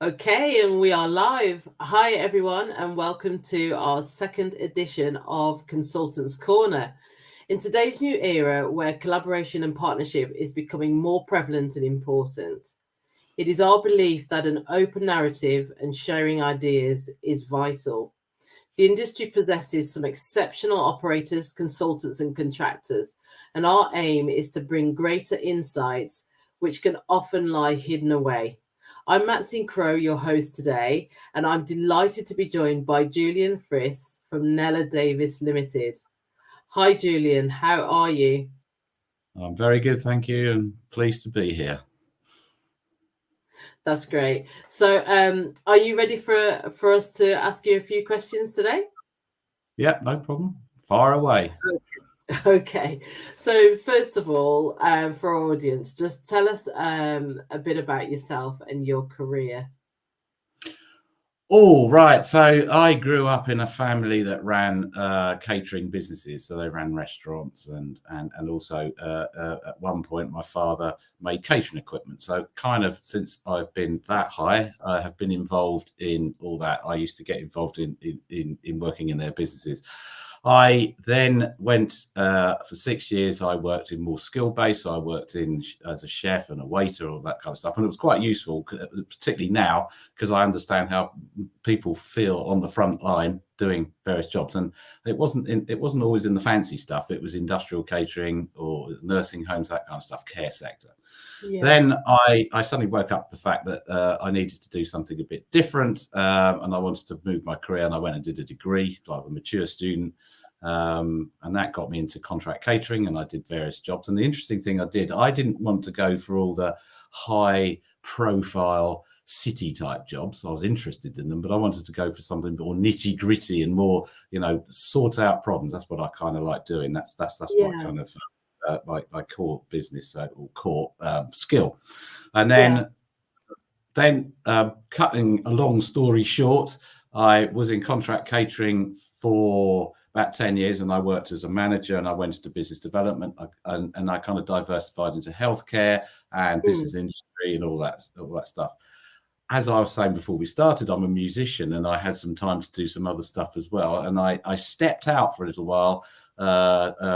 Okay, and we are live. Hi, everyone, and welcome to our second edition of Consultants Corner. In today's new era, where collaboration and partnership is becoming more prevalent and important, it is our belief that an open narrative and sharing ideas is vital. The industry possesses some exceptional operators, consultants, and contractors, and our aim is to bring greater insights, which can often lie hidden away. I'm Maxine Crowe, your host today, and I'm delighted to be joined by Julian Fris from NellerDavies Limited. Hi, Julian. How are you? I'm very good, thank you, and pleased to be here. That's great. So, are you ready for us to ask you a few questions today? Yeah, no problem. Fire away. Okay. So, first of all, for our audience, just tell us a bit about yourself and your career. All right. So I grew up in a family that ran catering businesses. So they ran restaurants and also at one point my father made catering equipment. So kind of since I've been that high, I have been involved in all that. I used to get involved in working in their businesses. I then went for 6 years. I worked in more skill based. So I worked in as a chef and a waiter, all that kind of stuff, and it was quite useful, particularly now, because I understand how people feel on the front line doing various jobs. And it wasn't always in the fancy stuff. It was industrial catering or nursing homes, that kind of stuff, care sector. Yeah. Then I suddenly woke up to the fact that I needed to do something a bit different, and I wanted to move my career, and I went and did a degree, like a mature student, and that got me into contract catering, and I did various jobs. And the interesting thing I didn't want to go for all the high profile city type jobs. I was interested in them, but I wanted to go for something more nitty gritty and more, sort out problems. That's what I kind of like doing. That's my kind of my core business or core skill. And then cutting a long story short, I was in contract catering for about 10 years, and I worked as a manager, and I went into business development, and I kind of diversified into healthcare and business industry and all that stuff. As I was saying before we started, I'm a musician, and I had some time to do some other stuff as well. And I stepped out for a little while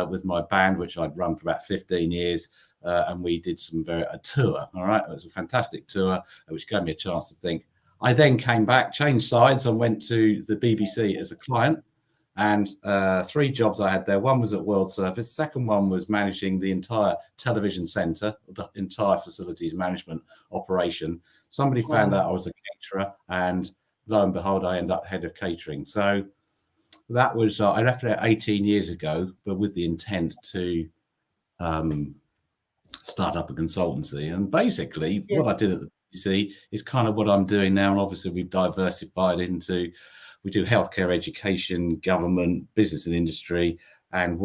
with my band, which I'd run for about 15 years. And we did a tour. All right. It was a fantastic tour, which gave me a chance to think. I then came back, changed sides, and went to the BBC as a client. And 3 jobs I had there. One was at World Service. Second one was managing the entire television centre, the entire facilities management operation. Somebody found out I was a caterer, and lo and behold, I ended up head of catering. So that was, I left there 18 years ago, but with the intent to start up a consultancy. And basically what I did at the BBC is kind of what I'm doing now. And obviously we've diversified into, we do healthcare, education, government, business and industry, and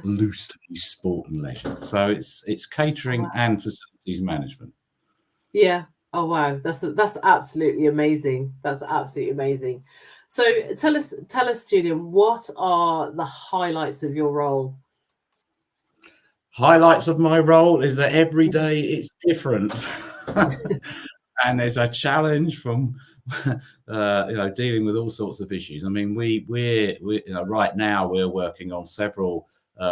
loosely sport and leisure. So it's catering and facilities management. Yeah. Oh wow, that's absolutely amazing. That's absolutely amazing. So tell us, Julian, what are the highlights of your role? Highlights of my role is that every day it's different, and there's a challenge from dealing with all sorts of issues. I mean, we're right now we're working on several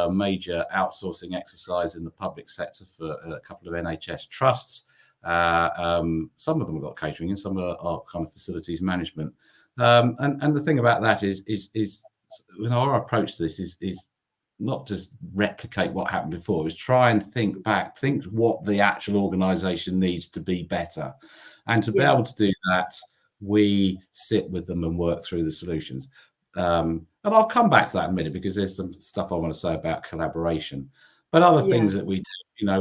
major outsourcing exercises in the public sector for a couple of NHS trusts. Some of them have got catering, and some are kind of facilities management. And the thing about that is our approach to this is not just replicate what happened before. Is try and think back, think what the actual organisation needs to be better, and to be able to do that, we sit with them and work through the solutions. And I'll come back to that in a minute, because there's some stuff I want to say about collaboration. But other things that we do,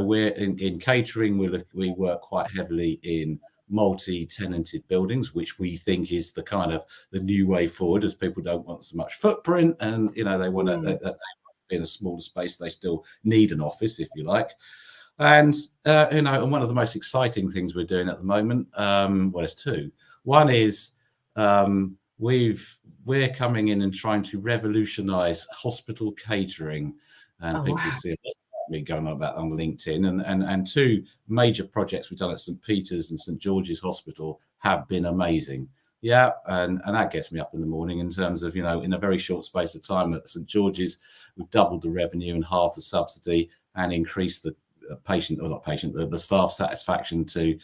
we're in catering, we work quite heavily in multi-tenanted buildings, which we think is the kind of the new way forward, as people don't want so much footprint, and they want to be in a smaller space. They still need an office, if you like. And and one of the most exciting things we're doing at the moment, there's 2. One is we're coming in and trying to revolutionize hospital catering, and people see me going on about on LinkedIn, and 2 major projects we've done at St. Peter's and St. George's Hospital have been amazing. Yeah, and that gets me up in the morning in terms of, in a very short space of time at St. George's, we've doubled the revenue and halved the subsidy and increased the the staff satisfaction to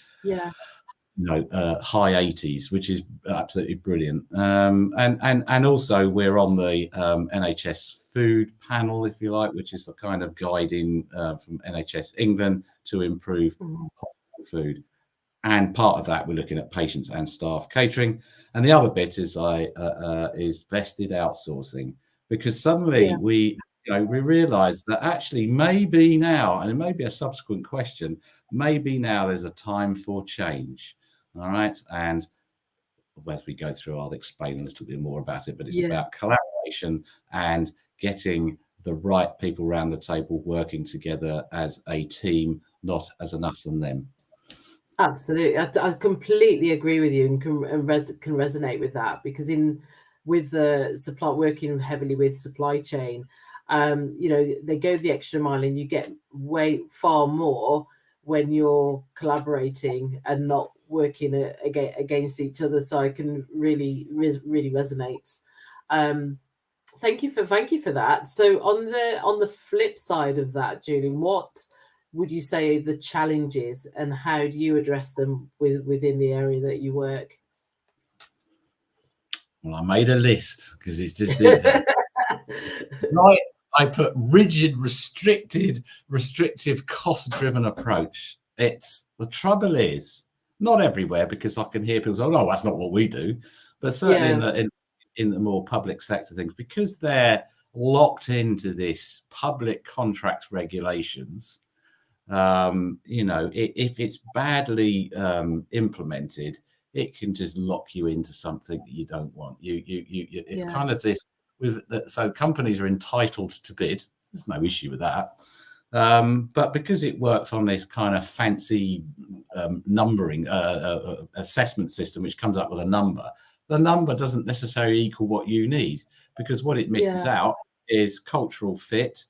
high 80s, which is absolutely brilliant. And also we're on the NHS food panel, if you like, which is the kind of guiding from NHS England to improve hospital food. And part of that, we're looking at patients and staff catering. And the other bit is vested outsourcing, because suddenly we realize that actually maybe now, and it may be a subsequent question, maybe now there's a time for change. All right. And as we go through, I'll explain a little bit more about it, but it's about collaboration and getting the right people around the table working together as a team, not as an us and them. Absolutely. I completely agree with you, and can resonate with that, because with the supply, working heavily with supply chain, they go the extra mile, and you get far more when you're collaborating and not working against each other. So I can really resonate. Thank you for that. So on the flip side of that, Julian, what would you say the challenges, and how do you address them within the area that you work? Well, I made a list because it's just I put rigid, restrictive, cost-driven approach. The trouble is, not everywhere, because I can hear people say, "Oh, no, that's not what we do," but certainly in the more public sector things, because they're locked into this public contracts regulations. If it's badly implemented, it can just lock you into something that you don't want. It's kind of this so companies are entitled to bid. There's no issue with that. But because it works on this kind of fancy numbering assessment system, which comes up with a number, the number doesn't necessarily equal what you need, because what it misses out is cultural fit.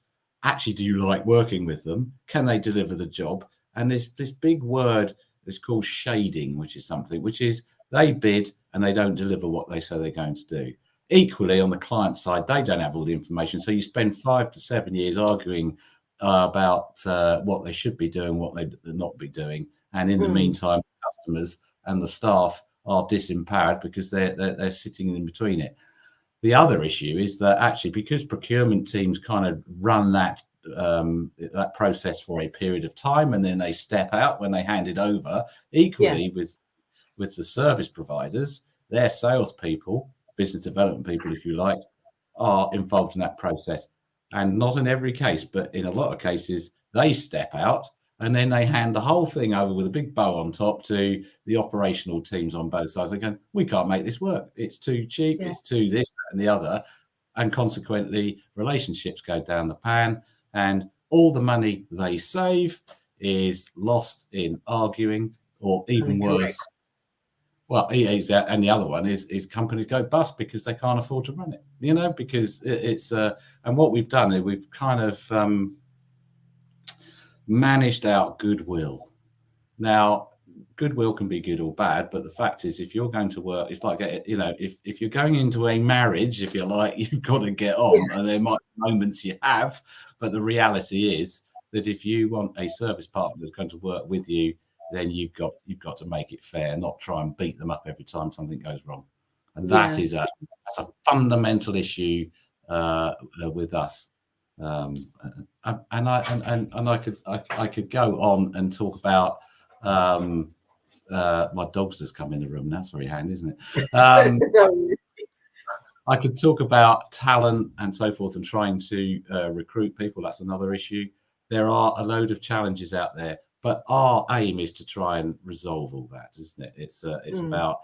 Actually, do you like working with them? Can they deliver the job? And there's this big word that's called shading, which is they bid and they don't deliver what they say they're going to do. Equally, on the client side, they don't have all the information. So you spend 5 to 7 years arguing about what they should be doing, what they not be doing. And in the meantime, customers and the staff are disempowered because they're sitting in between it. The other issue is that actually, because procurement teams kind of run that process for a period of time, and then they step out when they hand it over, equally with the service providers, their salespeople, business development people, if you like, are involved in that process. And not in every case, but in a lot of cases, they step out and then they hand the whole thing over with a big bow on top to the operational teams on both sides. They go, "We can't make this work. It's too cheap. It's too this, that, and the other." And consequently, relationships go down the pan, and all the money they save is lost in arguing, or even worse. Well, and the other one is companies go bust because they can't afford to run it, because it's and what we've done is we've kind of managed out goodwill. Now, goodwill can be good or bad, but the fact is, if you're going to work, it's like, if you're going into a marriage, if you like, you've got to get on, and there might be moments you have, but the reality is that if you want a service partner that's going to work with you, then you've got to make it fair, not try and beat them up every time something goes wrong. And that's a fundamental issue with us. And I could go on and talk about my dog's just come in the room. That's very handy, isn't it? I could talk about talent and so forth, and trying to recruit people. That's another issue. There are a load of challenges out there, but our aim is to try and resolve all that, isn't it? It's about,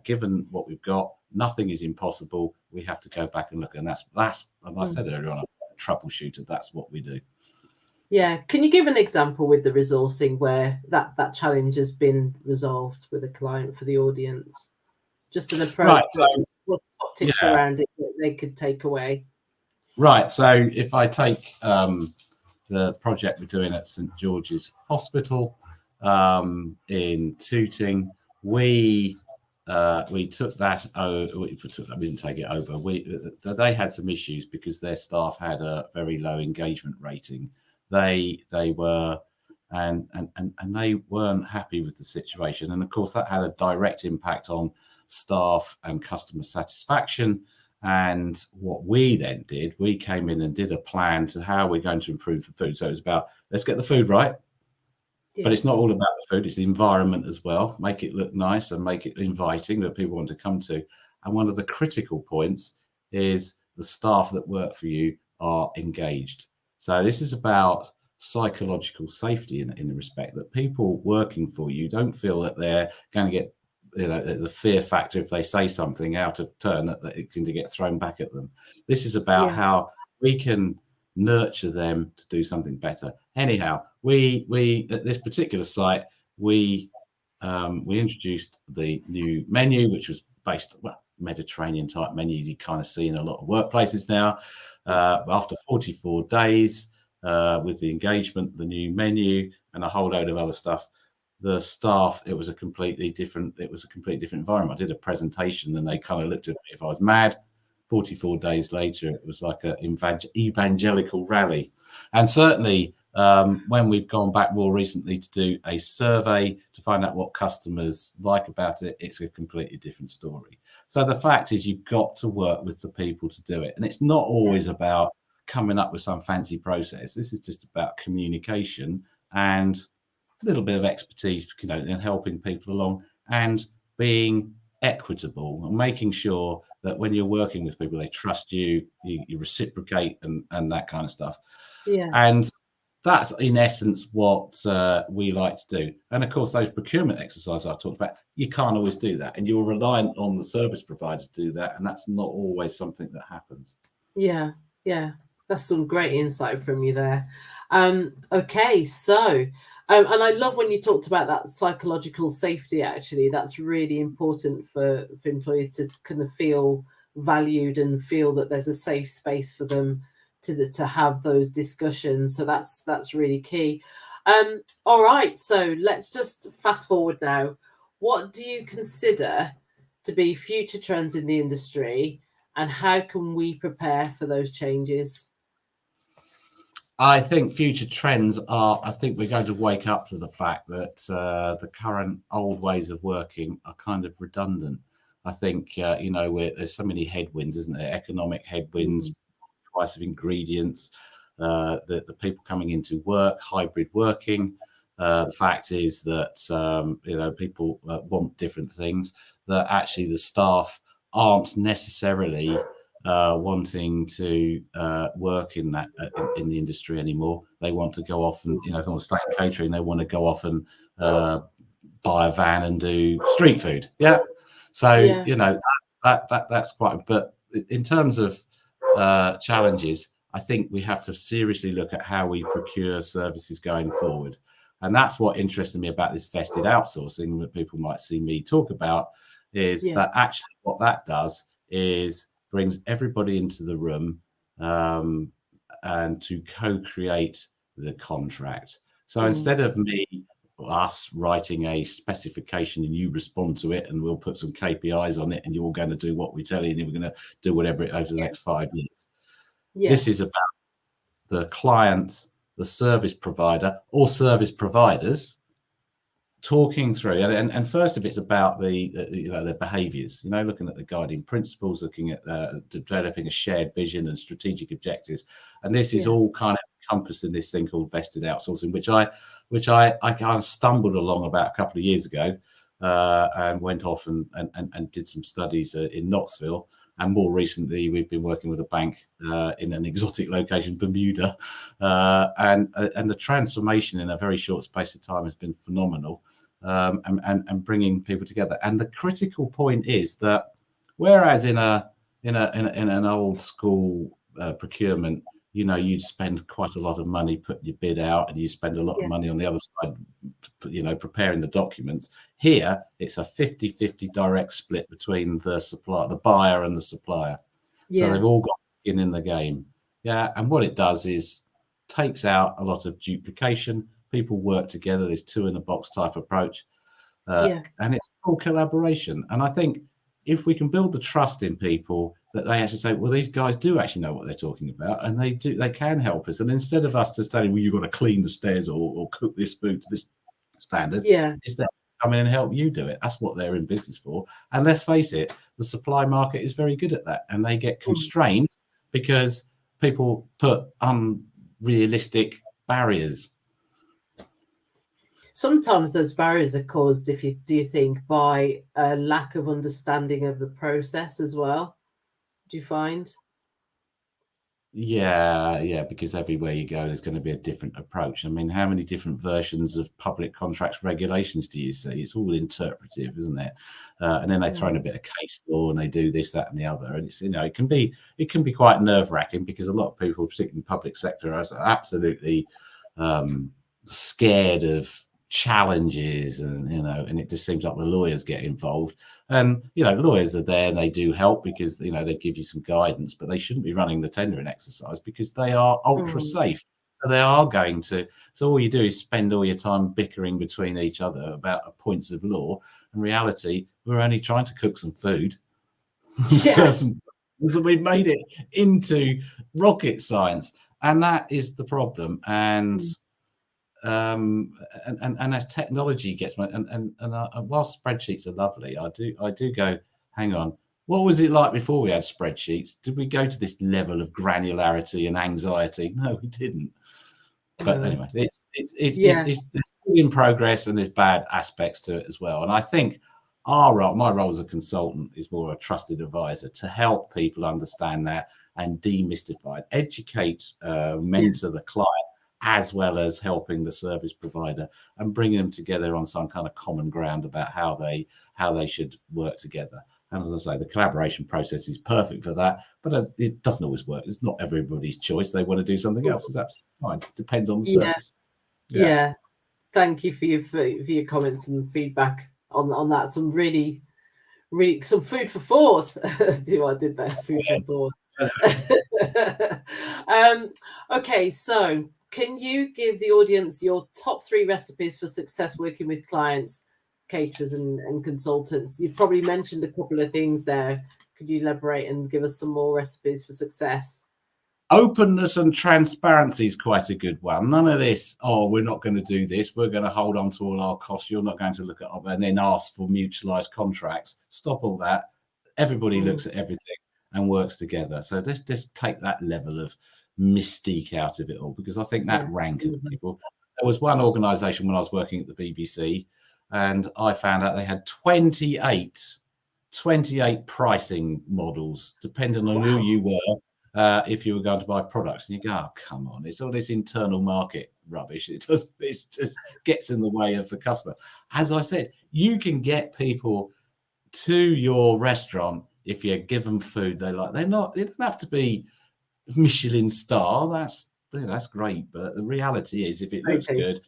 given what we've got, nothing is impossible. We have to go back and look, and that's and I said earlier on, I'm a troubleshooter. That's what we do. Yeah. Can you give an example with the resourcing where that challenge has been resolved with a client for the audience? Just an approach. Right. So, what top tips around it that they could take away? Right. So if I take the project we're doing at St George's Hospital in Tooting. We took that over. We didn't take it over. They had some issues because their staff had a very low engagement rating. They were and they weren't happy with the situation, and of course that had a direct impact on staff and customer satisfaction. And what we then did, we came in and did a plan to how we're going to improve the food. So it was about, let's get the food right. But it's not all about the food, it's the environment as well. Make it look nice and make it inviting that people want to come to. And one of the critical points is the staff that work for you are engaged. So this is about psychological safety in the respect that people working for you don't feel that they're going to get, the fear factor if they say something out of turn that it can get thrown back at them. This is about how we can nurture them to do something better. Anyhow, we at this particular site, we introduced the new menu, which was based, Mediterranean type menu you kind of see in a lot of workplaces now. After 44 days with the engagement, the new menu, and a whole load of other stuff, the staff, it was a completely different environment. I did a presentation and they kind of looked at me if I was mad. 44 days later, it was like an evangelical rally. And certainly when we've gone back more recently to do a survey to find out what customers like about it, it's a completely different story. So the fact is you've got to work with the people to do it. And it's not always about coming up with some fancy process. This is just about communication and a little bit of expertise, in helping people along and being equitable and making sure that when you're working with people, they trust you, you reciprocate and that kind of stuff. Yeah. And that's in essence what we like to do. And of course, those procurement exercises I talked about, you can't always do that. And you're reliant on the service provider to do that. And that's not always something that happens. Yeah. That's some great insight from you there. Okay, so and I love when you talked about that psychological safety. Actually, that's really important for employees to kind of feel valued and feel that there's a safe space for them to have those discussions. So that's really key. All right, so let's just fast forward now. What do you consider to be future trends in the industry, and how can we prepare for those changes? I think future trends are, I think we're going to wake up to the fact that the current old ways of working are kind of redundant. I think, there's so many headwinds, isn't there? Economic headwinds, price of ingredients, the people coming into work, hybrid working. The fact is that, people want different things, that actually the staff aren't necessarily wanting to work in that in the industry anymore. They want to go off and, if they want to stay in catering, they want to go off and buy a van and do street food. Yeah. So, that's quite, but in terms of challenges, I think we have to seriously look at how we procure services going forward. And that's what interested me about this vested outsourcing that people might see me talk about, is that actually what that does is brings everybody into the room and to co-create the contract. So instead of us writing a specification and you respond to it and we'll put some KPIs on it and you're all going to do what we tell you and we're going to do whatever it over the next 5 years. This is about the client, the service provider or service providers talking through, and first of it's about the behaviours, looking at the guiding principles, looking at developing a shared vision and strategic objectives, and this is all kind of encompassed in this thing called vested outsourcing, which I kind of stumbled along about a couple of years ago, and went off and did some studies in Knoxville, and more recently we've been working with a bank in an exotic location, Bermuda, and the transformation in a very short space of time has been phenomenal. And bringing people together. And the critical point is that whereas in an old school procurement, you'd spend quite a lot of money putting your bid out, and you spend a lot of money on the other side, preparing the documents. Here, it's a 50-50 direct split between the buyer and the supplier. So they've all got skin in the game. Yeah, and what it does is takes out a lot of duplication. People work together. There's two in the box type approach, and it's all collaboration. And I think if we can build the trust in people that they actually say, well, these guys do actually know what they're talking about, and they can help us. And instead of us just telling, well, you've got to clean the stairs or cook this food to this standard, is that come in and help you do it. That's what they're in business for. And let's face it, the supply market is very good at that, and they get constrained because people put unrealistic barriers. Sometimes those barriers are caused, do you think, by a lack of understanding of the process as well? Do you find? Yeah, because everywhere you go, there's going to be a different approach. I mean, how many different versions of public contracts regulations do you see? It's all interpretive, isn't it? And then they throw in a bit of case law, and they do this, that, and the other. And it's, it can be quite nerve-wracking, because a lot of people, particularly in the public sector, are absolutely scared of challenges, and it just seems like the lawyers get involved. And lawyers are there and they do help, because they give you some guidance, but they shouldn't be running the tendering exercise, because they are ultra safe. So they are going to, so all you do is spend all your time bickering between each other about points of law. In reality, we're only trying to cook some food. So we've made it into rocket science, and that is the problem. And as technology gets, and while spreadsheets are lovely, I do go, hang on, what was it like before we had spreadsheets? Did we go to this level of granularity and anxiety? No, we didn't. But anyway, it's in progress, and there's bad aspects to it as well. And I think my role as a consultant is more a trusted advisor, to help people understand that and demystify it, educate, mentor the client, as well as helping the service provider, and bringing them together on some kind of common ground about how they should work together. And as I say, the collaboration process is perfect for that, but it doesn't always work. It's not everybody's choice. They want to do something else. It's absolutely fine. It depends on the service. Yeah. Thank you for your comments and feedback on that. Some really some food for thought. See what I did there? Food for thought. Okay, so can you give the audience your top 3 recipes for success working with clients, caterers and consultants? You've probably mentioned a couple of things there. Could you elaborate and give us some more recipes for success? Openness and transparency is quite a good one. None of this, we're not going to do this, we're going to hold on to all our costs, you're not going to look at it, and then ask for mutualized contracts. Stop all that. Everybody looks at everything and works together. So let's just take that level of mystique out of it all, because I think that rankles people. There was one organisation when I was working at the BBC, and I found out they had 28 pricing models, depending on who you were, if you were going to buy products. And you go, oh, come on, it's all this internal market rubbish. It just gets in the way of the customer. As I said, you can get people to your restaurant if you give them food they like. They don't have to be Michelin star, that's great, but the reality is, if it looks good,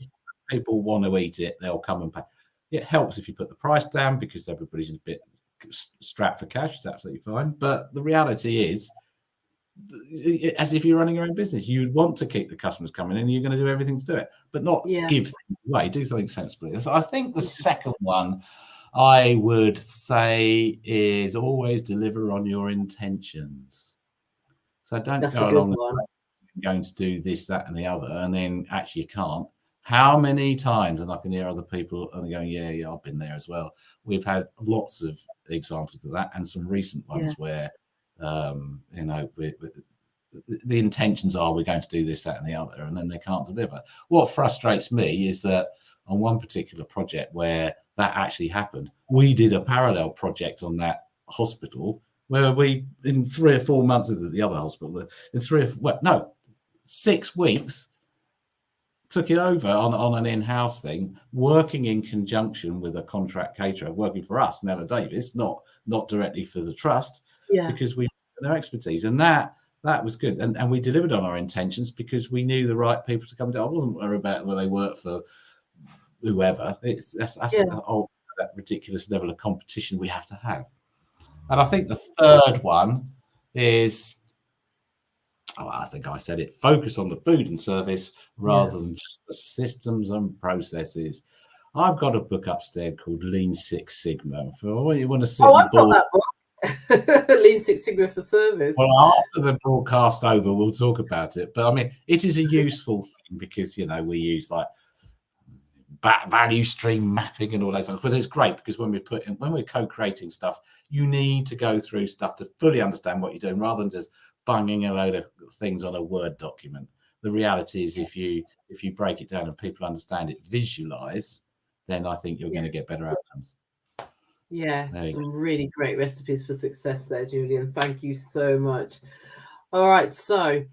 people want to eat it, they'll come and pay. It helps if you put the price down, because everybody's a bit strapped for cash. It's absolutely fine, but the reality is, as if you're running your own business, you want to keep the customers coming in, and you're going to do everything to do it, but not give things away. Do something sensibly. So I think the second one I would say is always deliver on your intentions. So don't go along going to do this, that, and the other, and then actually you can't. How many times, and I can hear other people and they're going, yeah, I've been there as well. We've had lots of examples of that, and some recent ones where, the intentions are, we're going to do this, that, and the other, and then they can't deliver. What frustrates me is that on one particular project where that actually happened, we did a parallel project on that hospital, where we, in 3 or 4 months of the other hospital, in 6 weeks, took it over on an in-house thing, working in conjunction with a contract caterer, working for us, NellerDavies, not directly for the trust, because we had their expertise. And that was good. And we delivered on our intentions, because we knew the right people to come down. I wasn't worried about whether they worked for whoever. That's that ridiculous level of competition we have to have. And I think the third one is I think I said it, focus on the food and service rather than just the systems and processes. I've got a book upstairs called Lean Six Sigma. For when you want to sit I've got board. that book. Lean Six Sigma for service. Well, after the broadcast over, we'll talk about it. But I mean, it is a useful thing because, you know, we use like value stream mapping and all those things. But it's great because when we're co-creating stuff, you need to go through stuff to fully understand what you're doing rather than just bunging a load of things on a Word document. The reality is if you break it down and people understand it, visualize, then I think you're going to get better outcomes. Yeah, some really great recipes for success there, Julian. Thank you so much. All right, so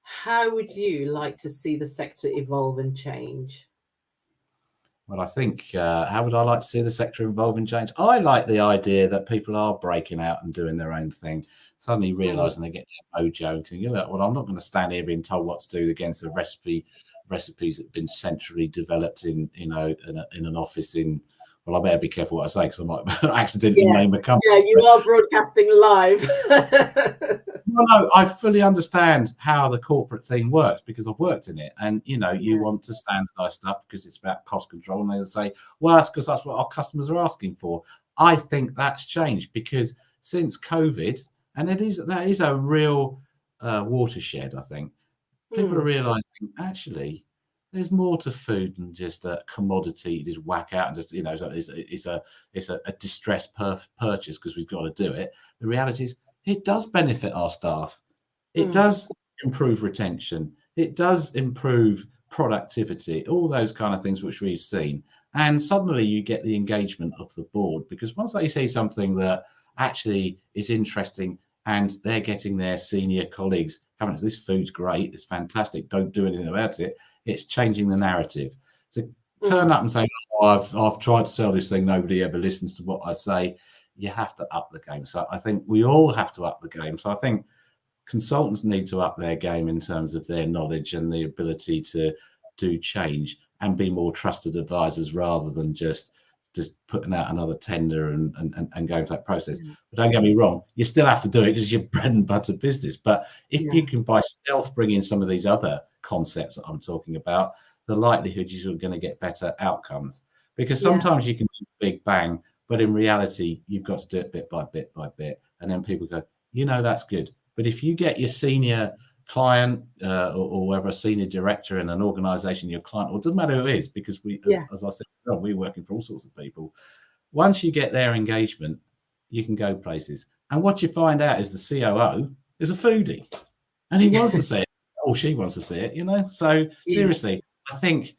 how would you like to see the sector evolve and change? Well, I think, how would I like to see the sector evolve and change? I like the idea that people are breaking out and doing their own thing, suddenly realizing they get their mojo and thinking, well, I'm not going to stand here being told what to do against the recipes that have been centrally developed in an office in. Well, I better be careful what I say because I might accidentally name a company. Yeah, you are broadcasting live. No, I fully understand how the corporate thing works because I've worked in it. And, you know, you want to standardize stuff because it's about cost control. And they'll say, well, that's because that's what our customers are asking for. I think that's changed because since COVID, and that is a real watershed, I think. People are realizing, actually, there's more to food than just a commodity you just whack out and just, you know, it's a distressed purchase because we've got to do it. The reality is it does benefit our staff. It does improve retention. It does improve productivity, all those kind of things which we've seen. And suddenly you get the engagement of the board because once they see something that actually is interesting and they're getting their senior colleagues coming, this food's great, it's fantastic, don't do anything about it. It's changing the narrative. To turn up and say, oh, I've tried to sell this thing, nobody ever listens to what I say. You have to up the game. So I think we all have to up the game. So I think consultants need to up their game in terms of their knowledge and the ability to do change and be more trusted advisors rather than just putting out another tender and going through that process. But don't get me wrong, you still have to do it because it's your bread and butter business. But if you can by stealth bring in some of these other concepts that I'm talking about, the likelihood you're going to get better outcomes. Because sometimes you can do a big bang, but in reality, you've got to do it bit by bit by bit. And then people go, you know, that's good. But if you get your senior client or whether a senior director in an organization, your client, or it doesn't matter who it is, because as I said, we're working for all sorts of people. Once you get their engagement, you can go places. And what you find out is the COO is a foodie and he wants to see it, or she wants to see it, you know? So seriously, I think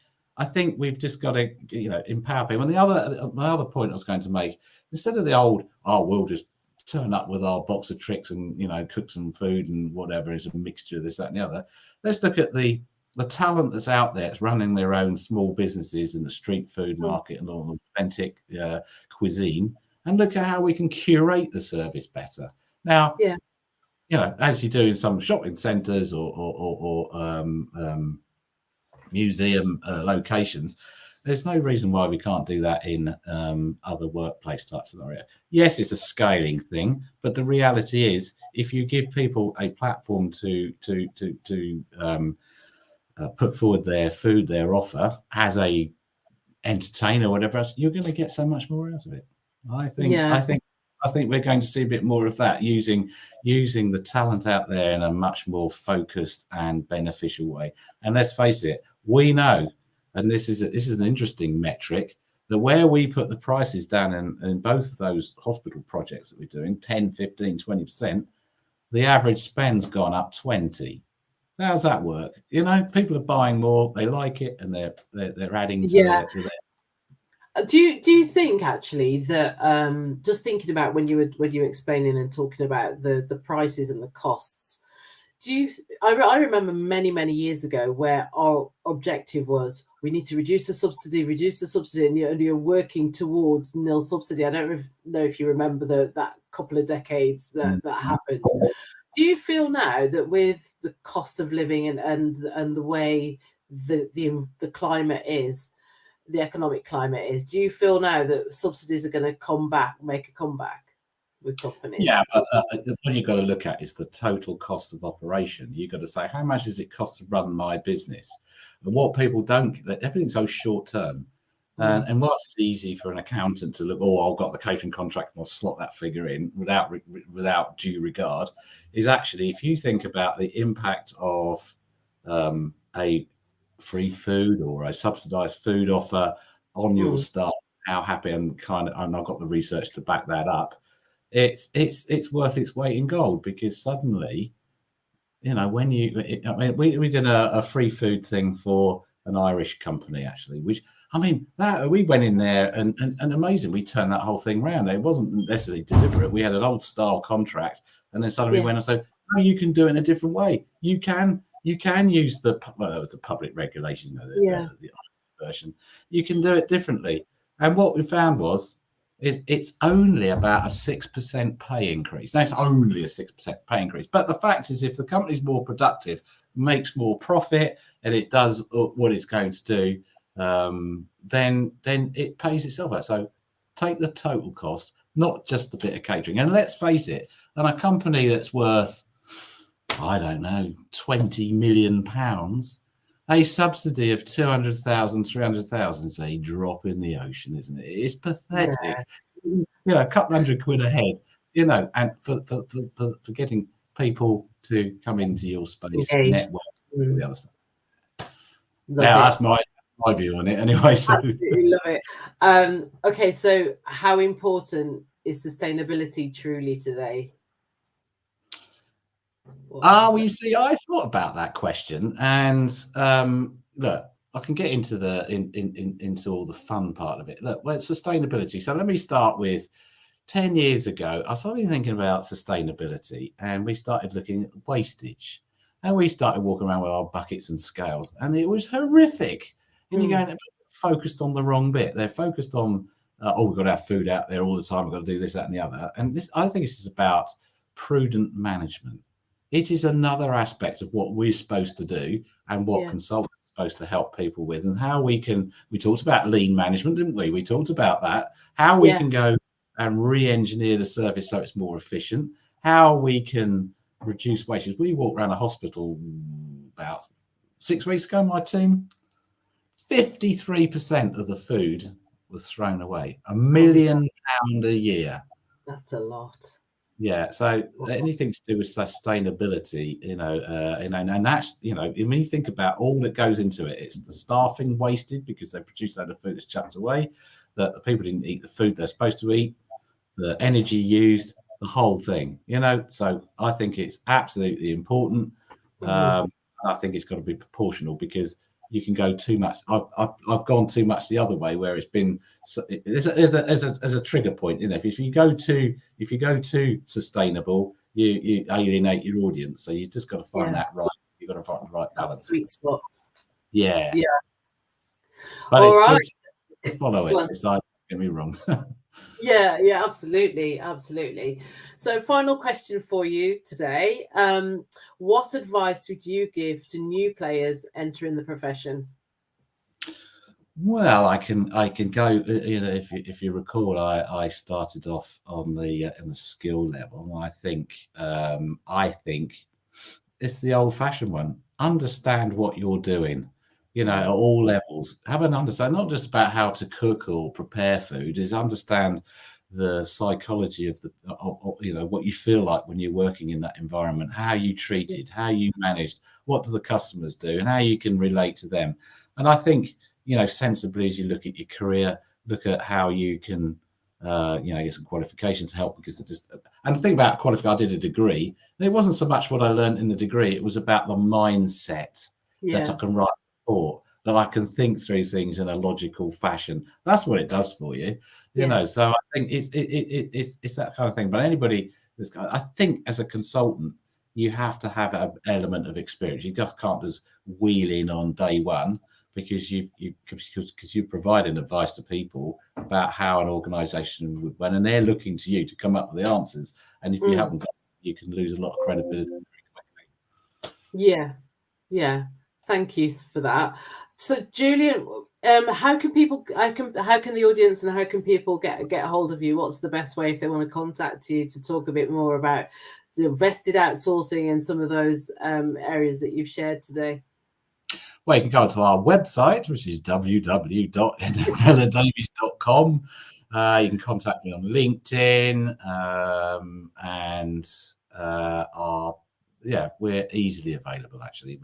we've just got to, you know, empower people. And my other point I was going to make, instead of the old, we'll just turn up with our box of tricks and, you know, cook some food and whatever is a mixture of this, that, and the other. Let's look at the talent that's out there. It's running their own small businesses in the street food market and all authentic cuisine, and look at how we can curate the service better. Now, you know, as you do in some shopping centres or museum locations, there's no reason why we can't do that in other workplace type scenario. Yes, it's a scaling thing, but the reality is, if you give people a platform to put forward their food, their offer as a entertainer or whatever else, you're going to get so much more out of it. I think we're going to see a bit more of that, using the talent out there in a much more focused and beneficial way. And let's face it, we know. And this is an interesting metric, that where we put the prices down in both of those hospital projects that we're doing, 10, 15, 20%, the average spend's gone up 20. How does that work? You know, people are buying more, they like it, and they're adding to their. Do you think actually that just thinking about when you were explaining and talking about the prices and the costs, I remember many years ago where our objective was we need to reduce the subsidy, and you're working towards nil subsidy. I don't know if you remember that couple of decades that happened. Do you feel now that with the cost of living and the way the climate is, the economic climate is, do you feel now that subsidies are going to make a comeback? with companies. Yeah, but what you've got to look at is the total cost of operation. You've got to say, how much does it cost to run my business? And what people don't, everything's so short term. And whilst it's easy for an accountant to look, oh, I've got the catering contract and I'll slot that figure in without due regard, is actually, if you think about the impact of a free food or a subsidised food offer on your staff, how happy and and I've got the research to back that up. It's worth its weight in gold, because suddenly, when we did a free food thing for an Irish company, actually, which, that we went in there and amazing, we turned that whole thing around. It wasn't necessarily deliberate. We had an old style contract, and then suddenly we went and said, no, you can do it in a different way. You can use that was the public regulation, the version. You can do it differently. And what we found was, it's only about a 6% pay increase. Now, it's only a 6% pay increase. But the fact is, if the company's more productive, makes more profit, and it does what it's going to do, then it pays itself out. So take the total cost, not just the bit of catering. And let's face it, and a company that's worth, I don't know, £20 million, a subsidy of 200,000, 300,000 is a drop in the ocean, isn't it? It's pathetic. Yeah. A couple hundred quid a head, and for getting people to come into your space, network, the other stuff. That's my view on it anyway. So. Absolutely love it. Okay, so how important is sustainability truly today? Well, you see, I thought about that question, and look, I can get into into all the fun part of it. Look, sustainability. So let me start with 10 years ago. I started thinking about sustainability, and we started looking at wastage, and we started walking around with our buckets and scales, and it was horrific. And you're going, focused on the wrong bit. They're focused on, we've got to have food out there all the time. We've got to do this, that, and the other. And I think this is about prudent management. It is another aspect of what we're supposed to do, and what consultants are supposed to help people with, and how we talked about lean management, didn't we? We talked about that, how we can go and re-engineer the service so it's more efficient, how we can reduce wastage. We walked around a hospital about 6 weeks ago, my team, 53% of the food was thrown away. £1 million a year. That's a lot. Yeah, so anything to do with sustainability, and that's, when you think about all that goes into it, it's the staffing wasted because they produce a load of food that's chucked away, that the people didn't eat the food they're supposed to eat, the energy used, the whole thing, So I think it's absolutely important. I think it's got to be proportional, because you can go too much. I've gone too much the other way, where it's been as a trigger point. If you go too sustainable, you alienate your audience. So you just got to find that right. You've got to find the right balance. That sweet spot. Yeah. But all right. Good to follow it. It's like, don't get me wrong. Yeah, absolutely. So final question for you today. What advice would you give to new players entering the profession? Well, I can go, if you recall, I started off on the in the skill level. I think it's the old fashioned one. Understand what you're doing. At all levels, have an understanding, not just about how to cook or prepare food, is understand the psychology of what you feel like when you're working in that environment, how you treated, how you managed, what do the customers do, and how you can relate to them. And I think, sensibly, as you look at your career, look at how you can, get some qualifications to help, because and the thing about qualification, I did a degree. It wasn't so much what I learned in the degree, it was about the mindset that I can write. Or that I can think through things in a logical fashion. That's what it does for you, So I think it's that kind of thing. But anybody, I think, as a consultant, you have to have an element of experience. You just can't just wheel in on day one, because you're providing advice to people about how an organisation would run, and they're looking to you to come up with the answers. And if you haven't got, you can lose a lot of credibility very quickly. Yeah. Thank you for that. So, Julian, How can people? How can the audience and how can people get hold of you? What's the best way if they want to contact you to talk a bit more about vested outsourcing and some of those areas that you've shared today? Well, you can go to our website, which is www.NellerDavies.com. You can contact me on LinkedIn, and we're easily available. Actually,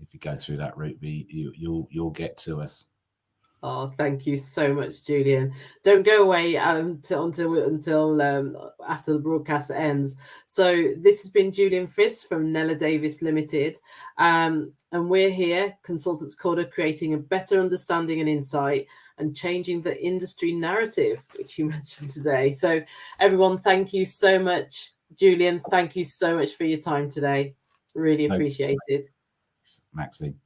if you go through that route, you'll get to us. Oh, thank you so much, Julian. Don't go away until after the broadcast ends. So this has been Julian Fris from NellerDavies Limited. And we're here, Consultants Corner, creating a better understanding and insight and changing the industry narrative, which you mentioned today. So everyone, thank you so much. Julian, thank you so much for your time today. Really appreciate it. Maxine.